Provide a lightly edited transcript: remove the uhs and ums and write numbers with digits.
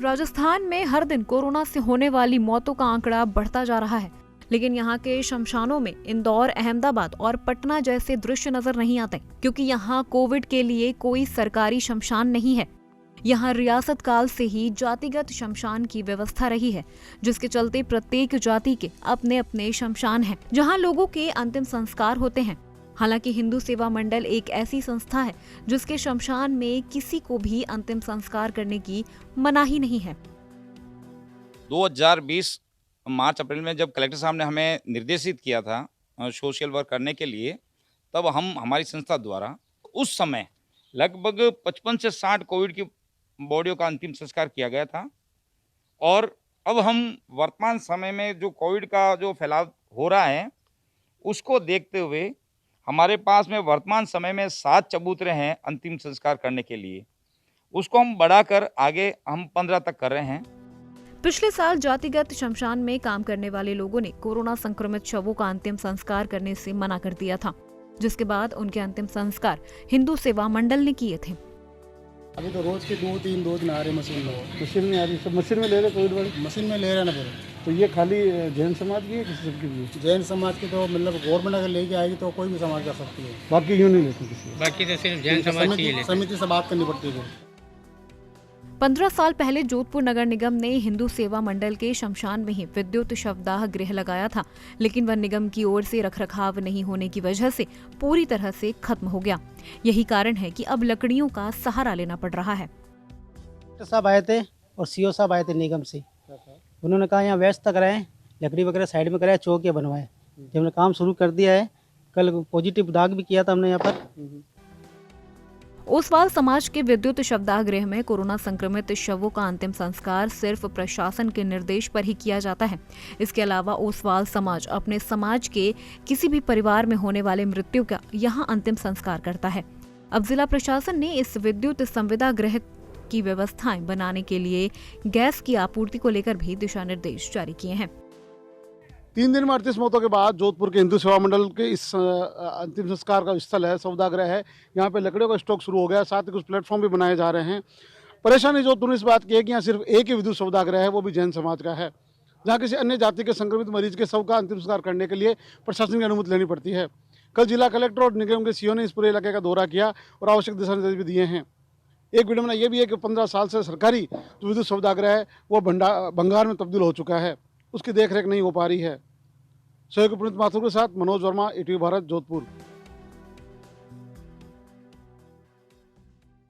राजस्थान में हर दिन कोरोना से होने वाली मौतों का आंकड़ा बढ़ता जा रहा है, लेकिन यहाँ के शमशानों में इंदौर, अहमदाबाद और पटना जैसे दृश्य नजर नहीं आते, क्योंकि यहाँ कोविड के लिए कोई सरकारी शमशान नहीं है। यहाँ रियासत काल से ही जातिगत शमशान की व्यवस्था रही है, जिसके चलते प्रत्येक जाति के अपने अपने शमशान हैं, जहाँ लोगों के अंतिम संस्कार होते हैं। हालांकि हिंदू सेवा मंडल एक ऐसी संस्था है जिसके शमशान में किसी को भी अंतिम संस्कार करने की मनाही नहीं है। 2020 मार्च अप्रैल में जब कलेक्टर साहब ने हमें निर्देशित किया था सोशल वर्क करने के लिए, तब हमारी संस्था द्वारा उस समय लगभग 55 से 60 कोविड की बॉडियों का अंतिम संस्कार किया गया था। और अब हम वर्तमान समय में जो कोविड का जो फैलाव हो रहा है, उसको देखते हुए हमारे पास में वर्तमान समय में 7 चबूतरे हैं अंतिम संस्कार करने के लिए। उसको हम बढ़ाकर आगे हम 15 तक कर रहे हैं। पिछले साल जातिगत शमशान में काम करने वाले लोगों ने कोरोना संक्रमित शवों का अंतिम संस्कार करने से मना कर दिया था, जिसके बाद उनके अंतिम संस्कार हिंदू सेवा मंडल ने किए थे। अभी तो रोज के 2-3 डोज ना आ रहे मशीन में आ रही, सब मशीन में ले रहे कोविड वाले, मशीन में ले रहे ना फिर। तो ये खाली जैन समाज की है किसी सबकी भी है? जैन समाज की तो मतलब गवर्नमेंट अगर लेके आएगी तो कोई भी समाज कर सकती है, बाकी यूँ नहीं लेते किसी, बाकी तो सिर्फ जैन समाज की लेते। समिति से बात करनी पड़ती है। 15 साल पहले जोधपुर नगर निगम ने हिंदू सेवा मंडल के शमशान में ही विद्युत शवदाह गृह लगाया था, लेकिन वन निगम की ओर से रखरखाव नहीं होने की वजह से पूरी तरह से खत्म हो गया। यही कारण है कि अब लकड़ियों का सहारा लेना पड़ रहा है। साहब आए थे और सीओ साहब आए थे निगम से, उन्होंने कहा यहाँ व्यवस्था कराएं, लकड़ी वगैरह साइड में कराए, चौकिया बनवाए। जब हमने काम शुरू कर दिया है, कल पॉजिटिव दाग भी किया था हमने यहाँ पर। ओसवाल समाज के विद्युत शवदाह गृह में कोरोना संक्रमित शवों का अंतिम संस्कार सिर्फ प्रशासन के निर्देश पर ही किया जाता है। इसके अलावा ओसवाल समाज अपने समाज के किसी भी परिवार में होने वाले मृत्यु का यहाँ अंतिम संस्कार करता है। अब जिला प्रशासन ने इस विद्युत संविदा गृह की व्यवस्थाएं बनाने के लिए गैस की आपूर्ति को लेकर भी दिशा निर्देश जारी किए हैं। 3 दिन में 38 मौतों के बाद जोधपुर के हिंदू सेवा मंडल के इस अंतिम संस्कार का स्थल है, सौदागृह है। यहाँ पे लकड़ियों का स्टॉक शुरू हो गया, साथ ही कुछ प्लेटफॉर्म भी बनाए जा रहे हैं। परेशानी जोधपुर में इस बात की है कि यहाँ सिर्फ एक ही विद्युत सौदागृह है, वो भी जैन समाज का है, जहाँ किसी अन्य जाति के संक्रमित मरीज के शव का अंतिम संस्कार करने के लिए प्रशासन की अनुमति लेनी पड़ती है। कल जिला कलेक्टर और निगम के सीओ ने इस पूरे इलाके का दौरा किया और आवश्यक दिशा निर्देश भी दिए हैं। एक वीडियो में ये भी है कि 15 साल से सरकारी जो विद्युत सौदागृह है वो भंगार में तब्दील हो चुका है, उसकी देखरेख नहीं हो पा रही है। सहयोगी पुनीत माथुर के साथ मनोज वर्मा, ईटीवी भारत, जोधपुर।